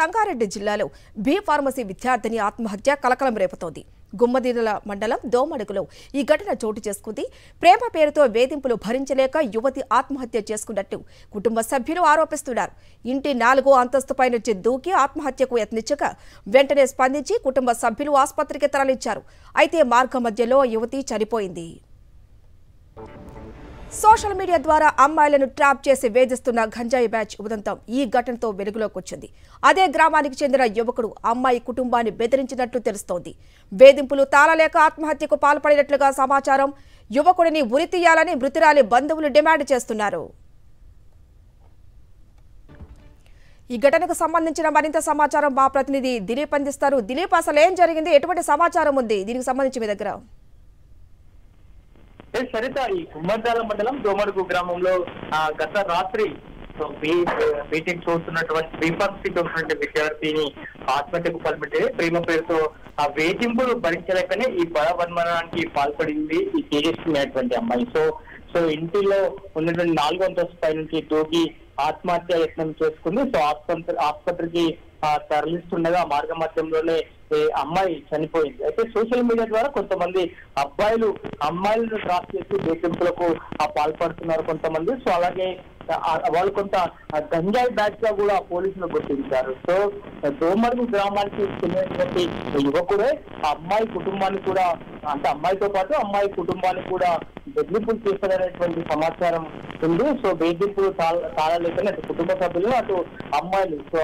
సంగారెడ్డి జిల్లాలో B pharmacy విద్యార్థిని ఆత్మహత్య కలకలం రేపుతోంది. గుమ్మదిల మండలం దోమడుగులో ఈ ఘటన చోటు చేసుకుంది. ప్రేమ పేరుతో వేధింపులు భరించలేక యువతి ఆత్మహత్య చేసుకున్నట్టు కుటుంబ సభ్యులు ఆరోపిస్తున్నారు. ఇంటి 4వ అంతస్తుపై నుంచి దూకి ఆత్మహత్యకు యత్నించగా వెంటనే స్పందించి కుటుంబ సభ్యులు ఆసుపత్రికి తరలించారు. అయితే మార్గ మధ్యలో యువతి చనిపోయింది. సోషల్ మీడియా ద్వారా అమ్మాయిలను ట్రాప్ చేసి వేధిస్తున్న గంజాయి బ్యాచ్ ఉదంతం ఈ ఘటనతో వెలుగులోకి వచ్చింది. అదే గ్రామానికి చెందిన యువకుడు అమ్మాయి కుటుంబాన్ని బెదిరించినట్లు తెలుస్తోంది. వేధింపులు తాళలేక ఆత్మహత్యకు పాల్పడినట్లుగా సమాచారం. యువకుడిని ఉరితీయాలని మృతురాలి బంధువులు డిమాండ్ చేస్తున్నారు. ఈ ఘటనకు సంబంధించిన మరింత సమాచారం మా ప్రతినిధి దిలీప్ అందిస్తారు. దిలీప్, అసలు ఏం జరిగింది? ఎటువంటి సమాచారం ఉంది దీనికి సంబంధించి మీ దగ్గర? సరిత, ఈ గుమ్మద్దాల మండలం దోమడుగు గ్రామంలో గత రాత్రి బీటెక్ చూస్తున్నటువంటి బీఫార్మసీ చూస్తున్నటువంటి విద్యార్థిని ఆత్మహత్యకు పాల్పడితే ప్రేమ పేరుతో ఆ వేధింపులు భరించలేకనే ఈ బలవన్మరణానికి పాల్పడింది ఈ తేజస్వినటువంటి అమ్మాయి. సో ఇంటిలో ఉన్నటువంటి 4వ అంతస్తు పై నుంచి దూకి ఆత్మహత్య యత్నం చేసుకుంది. సో ఆసుపత్రికి తరలిస్తుండగా మార్గ మధ్యంలోనే అమ్మాయి చనిపోయింది. అయితే సోషల్ మీడియా ద్వారా కొంతమంది అమ్మాయిలను డ్రాప్ చేసి వేధింపులకు పాల్పడుతున్నారు కొంతమంది. సో అలాగే వాళ్ళు కొంత గంజాయి బ్యాచ్ గా కూడా పోలీసులు గుర్తించారు. సో దోమడుగు గ్రామానికి చెందినటువంటి యువకుడే ఆ అమ్మాయి కుటుంబాన్ని కూడా, అంటే అమ్మాయితో పాటు అమ్మాయి కుటుంబాన్ని కూడా బెదిరింపులు చేస్తారనేటువంటి సమాచారం ఉంది. సో వేధింపులు తాళలేకనే అటు కుటుంబ సభ్యులు అటు అమ్మాయిలు సో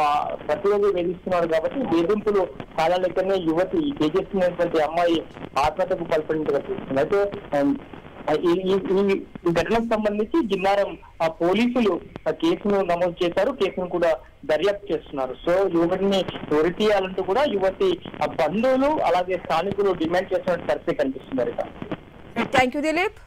ప్రతిరోజు వేధిస్తున్నారు కాబట్టి వేధింపులు తాళలేకనే యువతి తేజస్వినటువంటి అమ్మాయి ఆత్మహత్యకు పాల్పడినట్టుగా తెలుస్తుంది. అయితే ఈ ఘటనకు సంబంధించి జిన్నారం పోలీసులు కేసును నమోదు చేశారు. కేసును కూడా దర్యాప్తు చేస్తున్నారు. సో యువతిని ఉరితీయాలంటూ కూడా యువతి బంధువులు అలాగే స్థానికులు డిమాండ్ చేస్తున్న పరిస్థితి కనిపిస్తుంది. Thank you Dilip.